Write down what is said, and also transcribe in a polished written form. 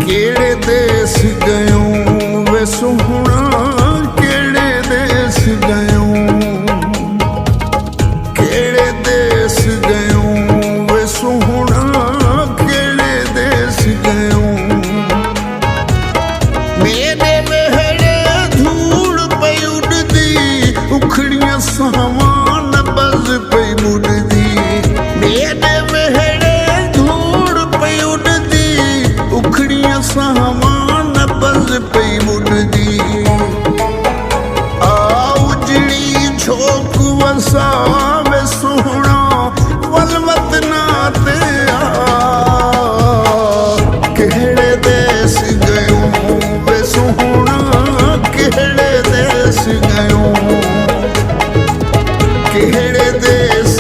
केड़े देश गयो वे सोहना, केड़े देश गयो, केड़े देश गयो वे सोहना, केड़े देश गयो। मेरे वेहड़े धूड़ पई उड़दी, उखड़ियां सामान बज पई बुड़दी। मेरे वेहड़े धूड़ पई उड़दी, उखड़ियां सामान बज पई बुड़दी। आ उजड़ी झोंक वसावे सोहना, वलवत ना ते आ। केड़े देश गयो वे सोहना, केड़े देश गयो, केड़े देश